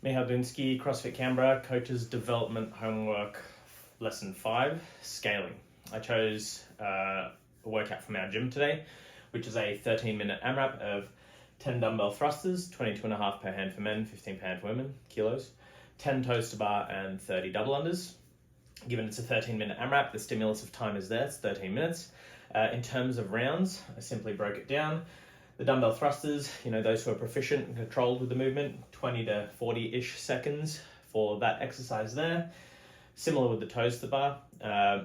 Michal Dunsky, CrossFit Canberra, Coaches Development Homework, Lesson 5, Scaling. I chose a workout from our gym today, which is a 13-minute AMRAP of 10 dumbbell thrusters, 22.5 per hand for men, 15 per hand for women, kilos, 10 toes to bar, and 30 double unders. Given it's a 13-minute AMRAP, the stimulus of time is there, it's 13 minutes. In terms of rounds, I simply broke it down. The dumbbell thrusters, those who are proficient and controlled with the movement, 20 to 40-ish seconds for that exercise there. Similar with the toes to the bar.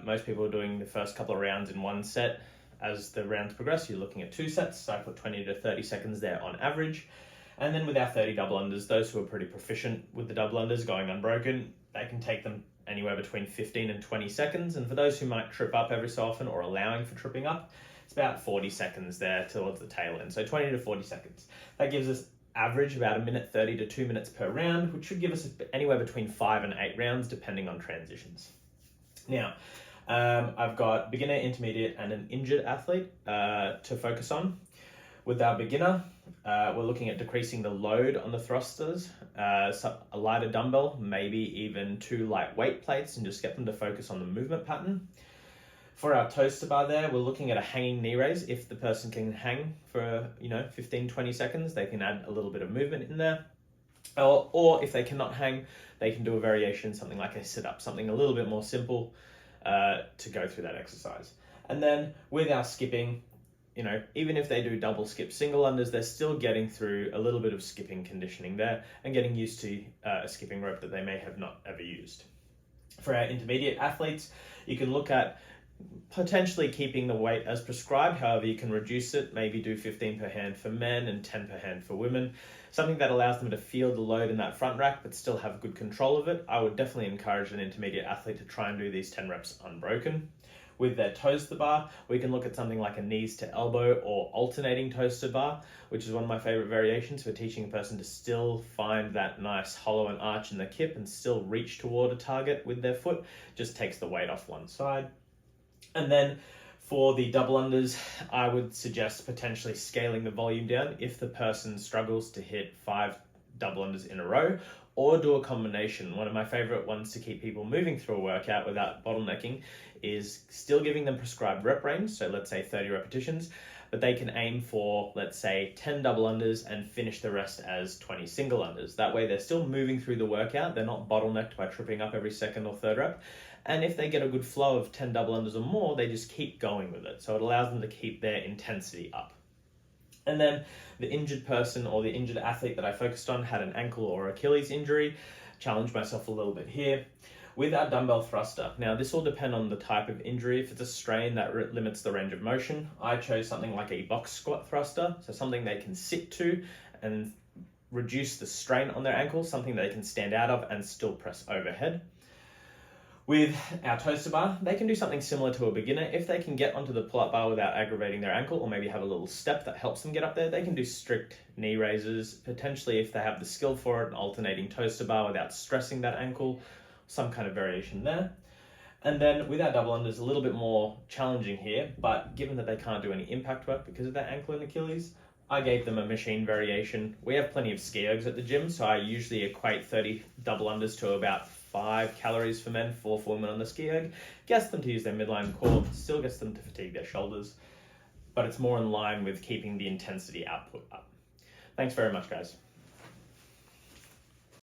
Most people are doing the first couple of rounds in one set. As the rounds progress, you're looking at 2 sets, so I put 20 to 30 seconds there on average. And then with our 30 double unders, those who are pretty proficient with the double unders going unbroken, they can take them anywhere between 15 and 20 seconds. And for those who might trip up every so often or allowing for tripping up, it's about 40 seconds there towards the tail end. So 20 to 40 seconds. That gives us average about 1:30 to 2 minutes per round, which should give us anywhere between 5 and 8 rounds, depending on transitions. Now, I've got beginner, intermediate, and an injured athlete to focus on. With our beginner, we're looking at decreasing the load on the thrusters, so a lighter dumbbell, maybe even 2 light weight plates, and just get them to focus on the movement pattern. For our toes to bar there, we're looking at a hanging knee raise. If the person can hang for 15, 20 seconds, they can add a little bit of movement in there. Or if they cannot hang, they can do a variation, something like a sit-up, something a little bit more simple to go through that exercise. And then with our skipping, even if they do double skip single unders, they're still getting through a little bit of skipping conditioning there and getting used to a skipping rope that they may have not ever used. For our intermediate athletes, you can look at potentially keeping the weight as prescribed. However, you can reduce it, maybe do 15 per hand for men and 10 per hand for women. Something that allows them to feel the load in that front rack but still have good control of it. I would definitely encourage an intermediate athlete to try and do these 10 reps unbroken. With their toes to the bar, we can look at something like a knees to elbow or alternating toes to bar, which is one of my favorite variations for teaching a person to still find that nice hollow and arch in the kip and still reach toward a target with their foot. Just takes the weight off one side. And then for the double unders, I would suggest potentially scaling the volume down if the person struggles to hit 5 double unders in a row, or do a combination. One of my favorite ones to keep people moving through a workout without bottlenecking is still giving them prescribed rep range, so let's say 30 repetitions, but they can aim for, let's say, 10 double unders and finish the rest as 20 single unders. That way they're still moving through the workout, they're not bottlenecked by tripping up every second or third rep, and if they get a good flow of 10 double unders or more, they just keep going with it, so it allows them to keep their intensity up. And then the injured person or the injured athlete that I focused on had an ankle or Achilles injury. Challenged myself a little bit here. With our dumbbell thruster, now this will depend on the type of injury. If it's a strain that limits the range of motion, I chose something like a box squat thruster, so something they can sit to and reduce the strain on their ankle, something they can stand out of and still press overhead. With our toes to bar, they can do something similar to a beginner. If they can get onto the pull-up bar without aggravating their ankle, or maybe have a little step that helps them get up there, they can do strict knee raises. Potentially, if they have the skill for it, an alternating toes to bar without stressing that ankle, some kind of variation there. And then with our double unders, a little bit more challenging here, but given that they can't do any impact work because of their ankle and Achilles, I gave them a machine variation. We have plenty of ski ergs at the gym, so I usually equate 30 double unders to about 5 calories for men, 4 for women on the ski erg. Gets them to use their midline core, still gets them to fatigue their shoulders, but it's more in line with keeping the intensity output up. Thanks very much, guys.